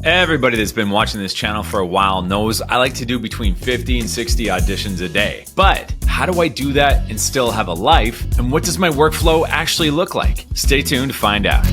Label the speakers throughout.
Speaker 1: Everybody that's been watching this channel for a while knows I like to do between 50 and 60 auditions a day. But how do I do that and still have a life? And what does my workflow actually look like? Stay tuned to find out.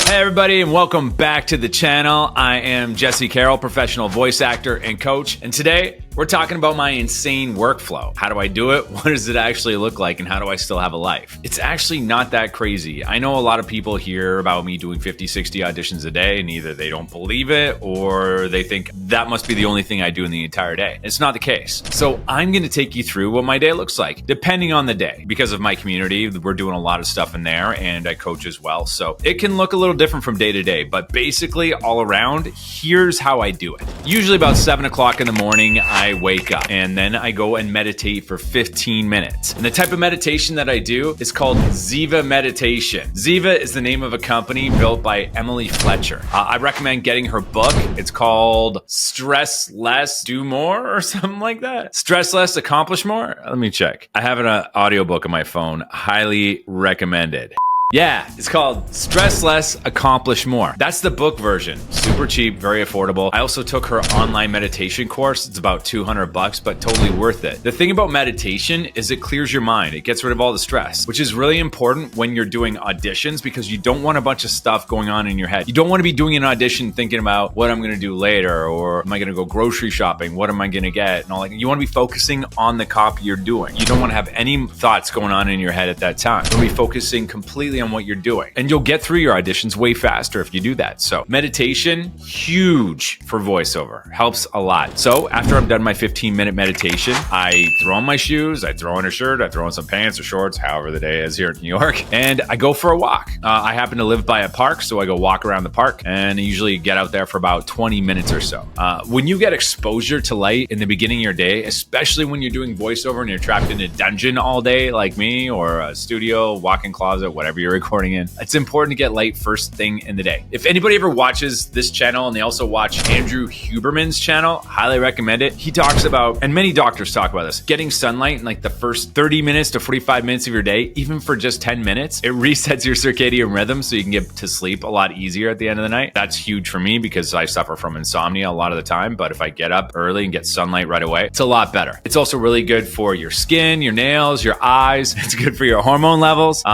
Speaker 1: Hey everybody, and welcome back to the channel. I am Jesse Carroll, professional voice actor and coach, and today we're talking about my insane workflow. How do I do it? What does it actually look like? And how do I still have a life? It's actually not that crazy. I know a lot of people hear about me doing 50, 60 auditions a day, and either they don't believe it or they think that must be the only thing I do in the entire day. It's not the case. So I'm going to take you through what my day looks like, depending on the day. Because of my community, we're doing a lot of stuff in there, and I coach as well. So it can look a little different from day to day, but basically all around, here's how I do it. Usually about 7 o'clock in the morning, I wake up and then I go and meditate for 15 minutes. And the type of meditation that I do is called Ziva meditation. Ziva is the name of a company built by Emily Fletcher. I recommend getting her book. It's called Stress Less, Do More or something like that. Stress Less, Accomplish More? Let me check. I have an audiobook on my phone. Highly recommended. Yeah, it's called Stress Less, Accomplish More. That's the book version. Super cheap, very affordable. I also took her online meditation course. It's about $200, but totally worth it. The thing about meditation is it clears your mind. It gets rid of all the stress, which is really important when you're doing auditions because you don't want a bunch of stuff going on in your head. You don't want to be doing an audition thinking about what I'm going to do later, or am I going to go grocery shopping? What am I going to get? And all that. You want to be focusing on the copy you're doing. You don't want to have any thoughts going on in your head at that time. You'll be focusing completely on what you're doing. And you'll get through your auditions way faster if you do that. So meditation, huge for voiceover. Helps a lot. So after I'm done my 15-minute meditation, I throw on my shoes, I throw on a shirt, I throw on some pants or shorts, however the day is here in New York, and I go for a walk. I happen to live by a park, so I go walk around the park and I usually get out there for about 20 minutes or so. When you get exposure to light in the beginning of your day, especially when you're doing voiceover and you're trapped in a dungeon all day like me, or a studio, walk-in closet, whatever you're recording in, it's important to get light first thing in the day. If anybody ever watches this channel and they also watch Andrew Huberman's channel, highly recommend it. He talks about, and many doctors talk about this, getting sunlight in like the first 30 minutes to 45 minutes of your day, even for just 10 minutes, it resets your circadian rhythm so you can get to sleep a lot easier at the end of the night. That's huge for me because I suffer from insomnia a lot of the time, but if I get up early and get sunlight right away, it's a lot better. It's also really good for your skin, your nails, your eyes. It's good for your hormone levels.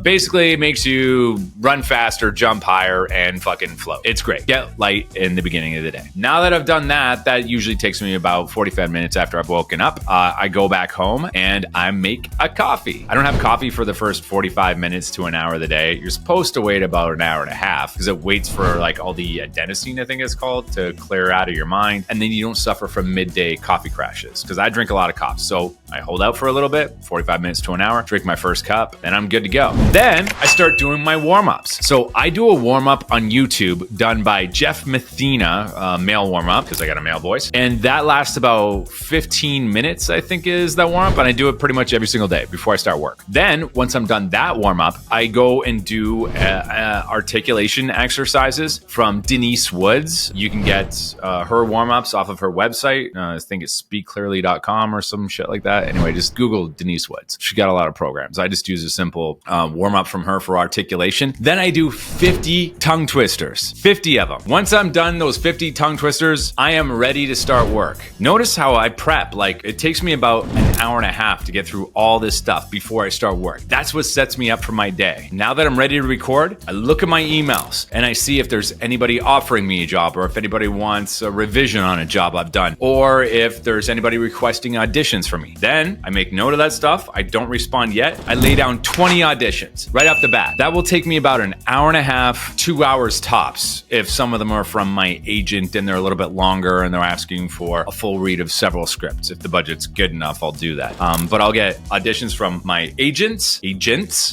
Speaker 1: Basically, it makes you run faster, jump higher, and fucking float. It's great. Get light in the beginning of the day. Now that I've done that, that usually takes me about 45 minutes after I've woken up. I go back home and I make a coffee. I don't have coffee for the first 45 minutes to an hour of the day. You're supposed to wait about an hour and a half because it waits for like all the adenosine, I think it's called, to clear out of your mind. And then you don't suffer from midday coffee crashes because I drink a lot of coffee. So I hold out for a little bit, 45 minutes to an hour, drink my first cup, and I'm good to go. Then I start doing my warm-ups. So I do a warm-up on YouTube done by Jeff Mathena, male warm-up, because I got a male voice. And that lasts about 15 minutes, I think is that warm-up. And I do it pretty much every single day before I start work. Then once I'm done that warm-up, I go and do articulation exercises from Denise Woods. You can get her warm-ups off of her website. I think it's speakclearly.com or some shit like that. Anyway, just Google Denise Woods. She got a lot of programs. I just use a simple warm-up from her for articulation. Then I do 50 tongue twisters, 50 of them. Once I'm done those 50 tongue twisters, I am ready to start work. Notice how I prep. Like, it takes me about an hour and a half to get through all this stuff before I start work. That's what sets me up for my day. Now that I'm ready to record, I look at my emails and I see if there's anybody offering me a job, or if anybody wants a revision on a job I've done, or if there's anybody requesting auditions for me. Then I make note of that stuff. I don't respond yet. I lay down 20 auditions right off the bat. That will take me about an hour and a half, 2 hours tops. If some of them are from my agent and they're a little bit longer and they're asking for a full read of several scripts. If the budget's good enough, I'll do that. But I'll get auditions from my agents,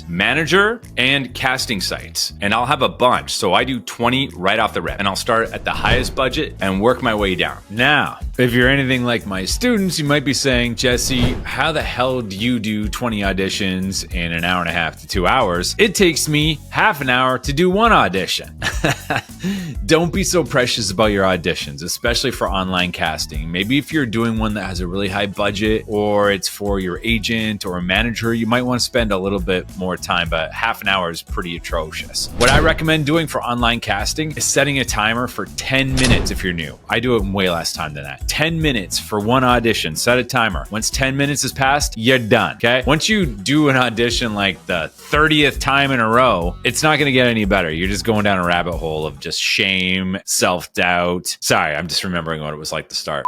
Speaker 1: manager, and casting sites. And I'll have a bunch. So I do 20 right off the rip. And I'll start at the highest budget and work my way down. Now, if you're anything like my students, you might be saying, Jesse, how the hell do you do 20 auditions in an hour and a half to 2 hours? hours, it takes me half an hour to do one audition. Don't be so precious about your auditions, especially for online casting. Maybe if you're doing one that has a really high budget, or it's for your agent or a manager, you might want to spend a little bit more time, but half an hour is pretty atrocious. What I recommend doing for online casting is setting a timer for 10 minutes if you're new. I do it in way less time than that. 10 minutes for one audition. Set a timer. Once 10 minutes has passed, you're done, okay? Once you do an audition like the 30th time in a row, it's not going to get any better. You're just going down a rabbit hole of just shame, self-doubt. Sorry, I'm just remembering what it was like to start.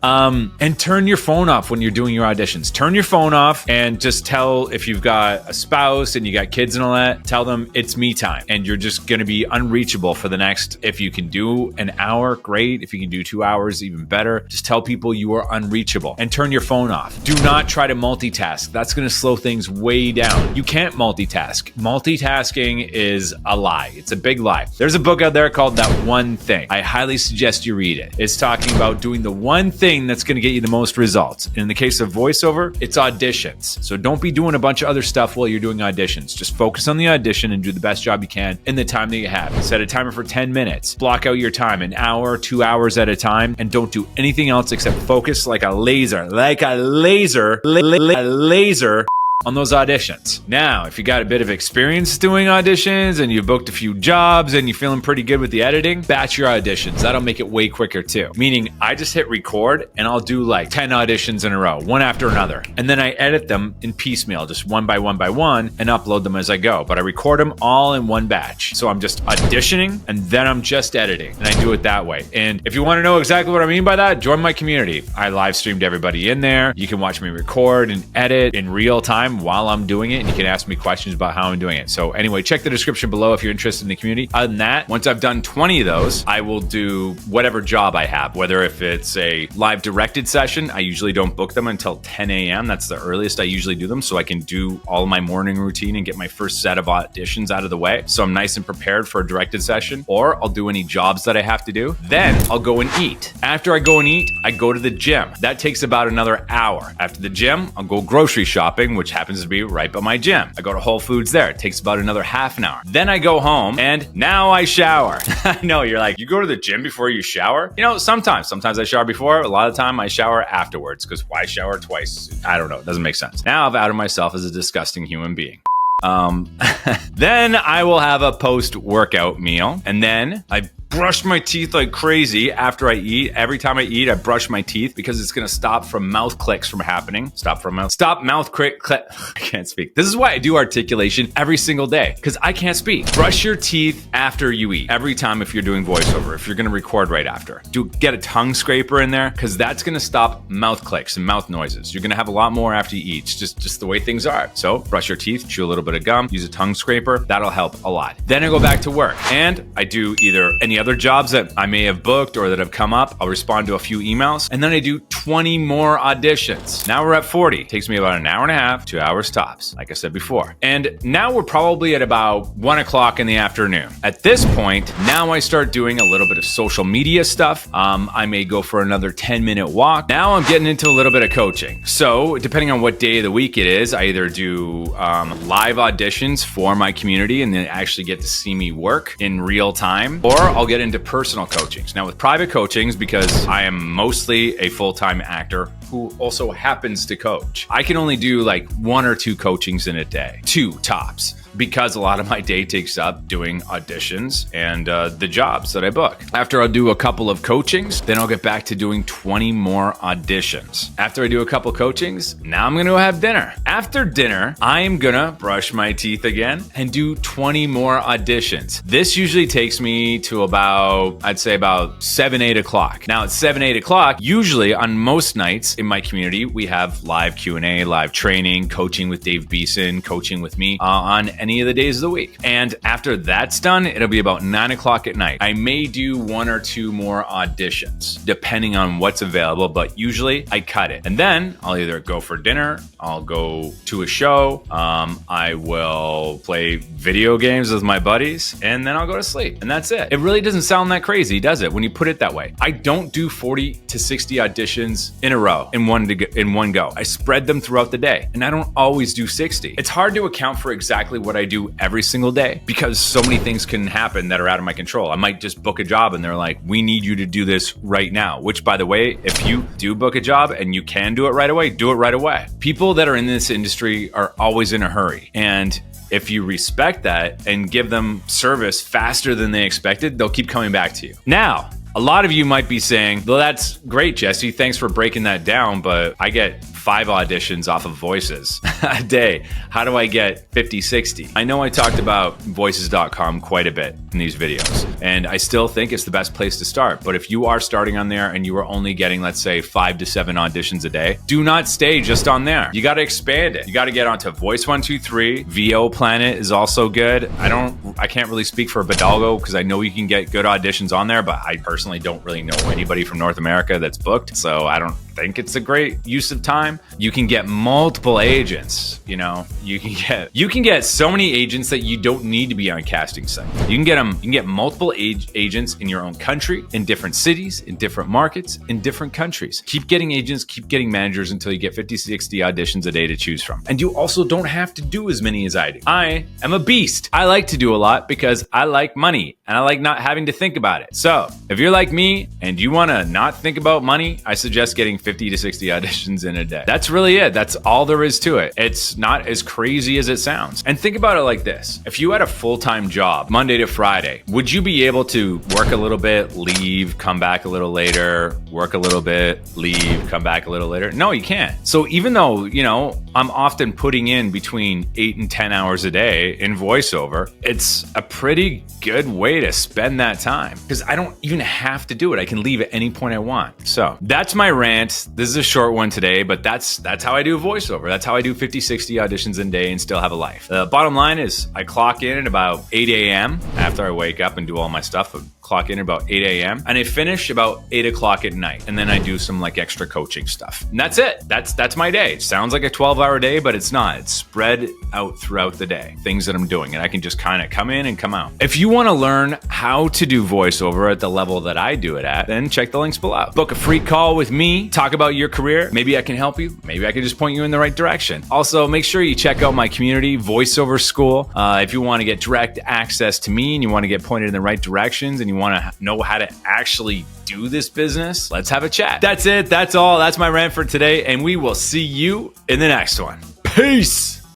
Speaker 1: And turn your phone off when you're doing your auditions. Turn your phone off and just tell, if you've got a spouse and you got kids and all that, tell them it's me time and you're just going to be unreachable for the next, if you can do an hour, great. If you can do 2 hours, even better. Just tell people you are unreachable and turn your phone off. Do not try to multitask. That's going to slow things way down. You can't multitask. Multitasking is a lie. It's a big lie. There's a book out there called That One Thing. I highly suggest you read it. It's talking about doing the one thing that's going to get you the most results. In the case of voiceover, it's auditions. So don't be doing a bunch of other stuff while you're doing auditions. Just focus on the audition and do the best job you can in the time that you have. Set a timer for 10 minutes. Block out your time, an hour, 2 hours at a time, and don't do anything else except focus like a laser on those auditions. Now, if you got a bit of experience doing auditions and you booked a few jobs and you're feeling pretty good with the editing, batch your auditions. That'll make it way quicker too. Meaning, I just hit record and I'll do like 10 auditions in a row, one after another. And then I edit them in piecemeal, just one by one, and upload them as I go. But I record them all in one batch. So I'm just auditioning and then I'm just editing. And I do it that way. And if you want to know exactly what I mean by that, join my community. I live streamed everybody in there. You can watch me record and edit in real time while I'm doing it, and you can ask me questions about how I'm doing it. So anyway, check the description below if you're interested in the community. Other than that, once I've done 20 of those, I will do whatever job I have, whether if it's a live directed session. I usually don't book them until 10 a.m. That's the earliest I usually do them, so I can do all of my morning routine and get my first set of auditions out of the way, so I'm nice and prepared for a directed session. Or I'll do any jobs that I have to do. Then I'll go and eat. After I go and eat, I go to the gym. That takes about another hour. After the gym, I'll go grocery shopping, which happens to be right by my gym. I go to Whole Foods there. It takes about another half an hour. Then I go home and now I shower. I know you're like, you go to the gym before you shower? You know, sometimes I shower before. A lot of the time I shower afterwards, because why shower twice? I don't know. It doesn't make sense. Now I've outed myself as a disgusting human being. Then I will have a post-workout meal, and then I brush my teeth like crazy after I eat. Every time I eat, I brush my teeth because it's going to stop from mouth clicks from happening. Stop mouth click. I can't speak. This is why I do articulation every single day, because I can't speak. Brush your teeth after you eat. Every time if you're doing voiceover, if you're going to record right after. Get a tongue scraper in there, because that's going to stop mouth clicks and mouth noises. You're going to have a lot more after you eat. It's just the way things are. So brush your teeth, chew a little bit of gum, use a tongue scraper. That'll help a lot. Then I go back to work and I do either any other jobs that I may have booked or that have come up. I'll respond to a few emails, and then I do 20 more auditions. Now we're at 40. It takes me about an hour and a half, 2 hours tops, like I said before. And now we're probably at about 1 o'clock in the afternoon. At this point, now I start doing a little bit of social media stuff. I may go for another 10-minute walk. Now I'm getting into a little bit of coaching. So depending on what day of the week it is, I either do live auditions for my community and then actually get to see me work in real time, or I'll get into personal coachings. Now with private coachings, because I am mostly a full-time actor who also happens to coach, I can only do like 1 or 2 coachings in a day, 2 tops, because a lot of my day takes up doing auditions and the jobs that I book. After I'll do a couple of coachings, then I'll get back to doing 20 more auditions. After I do a couple coachings, now I'm gonna have dinner. After dinner, I'm gonna brush my teeth again and do 20 more auditions. This usually takes me to about, I'd say about 7, 8 o'clock. Now at 7, 8 o'clock, usually on most nights in my community, we have live Q&A, live training, coaching with Dave Beeson, coaching with me on any of the days of the week. And after that's done, it'll be about 9 o'clock at night. I may do 1 or 2 more auditions depending on what's available, but usually I cut it. And then I'll either go for dinner, I'll go to a show, I will play video games with my buddies, and then I'll go to sleep. And that's it. It really doesn't sound that crazy, does it, when you put it that way? I don't do 40 to 60 auditions in a row in one go. I spread them throughout the day, and I don't always do 60. It's hard to account for exactly what I do every single day because so many things can happen that are out of my control. I might just book a job and they're like, we need you to do this right now, which, by the way, if you do book a job and you can do it right away, do it right away. People that are in this industry are always in a hurry, and if you respect that and give them service faster than they expected, they'll keep coming back to you. Now, a lot of you might be saying, well, that's great, Jesse. Thanks for breaking that down, but I get 5 auditions off of Voices a day. How do I get 50, 60? I know I talked about voices.com quite a bit in these videos, and I still think it's the best place to start. But if you are starting on there and you are only getting, let's say, 5 to 7 auditions a day, do not stay just on there. You got to expand it. You got to get onto Voice 123. VO Planet is also good. I can't really speak for Bidalgo because I know you can get good auditions on there, but I personally don't really know anybody from North America that's booked, so I don't think it's a great use of time. You can get multiple agents, you can get so many agents that you don't need to be on a casting site. You can get multiple agents in your own country, in different cities, in different markets, in different countries. Keep getting agents, keep getting managers until you get 50, 60 auditions a day to choose from. And you also don't have to do as many as I do. I am a beast. I like to do a lot because I like money and I like not having to think about it. So if you're like me and you want to not think about money, I suggest getting 50 to 60 auditions in a day. That's really it. That's all there is to it. It's not as crazy as it sounds. And think about it like this. If you had a full-time job, Monday to Friday, would you be able to work a little bit, leave, come back a little later, work a little bit, leave, come back a little later? No, you can't. So even though, I'm often putting in between 8 and 10 hours a day in voiceover, it's a pretty good way to spend that time because I don't even have to do it. I can leave at any point I want. So that's my rant. This is a short one today, but that's how I do voiceover. That's how I do 50, 60 auditions in a day and still have a life. The bottom line is I clock in at about 8 a.m. after I wake up and do all my stuff. I clock in at about 8 a.m. and I finish about 8 o'clock at night. And then I do some extra coaching stuff. And that's it. That's my day. It sounds like a 12-hour day, but it's not. It's spread out throughout the day. Things that I'm doing. And I can just kind of come in and come out. If you want to learn how to do voiceover at the level that I do it at, then check the links below. Book a free call with me. Talk about your career. Maybe I can help you. Maybe I can just point you in the right direction. Also, make sure you check out my community, Voiceover School. If you want to get direct access to me and you want to get pointed in the right directions and you want to know how to actually do this business, let's have a chat. That's it. That's all. That's my rant for today. And we will see you in the next one. Peace.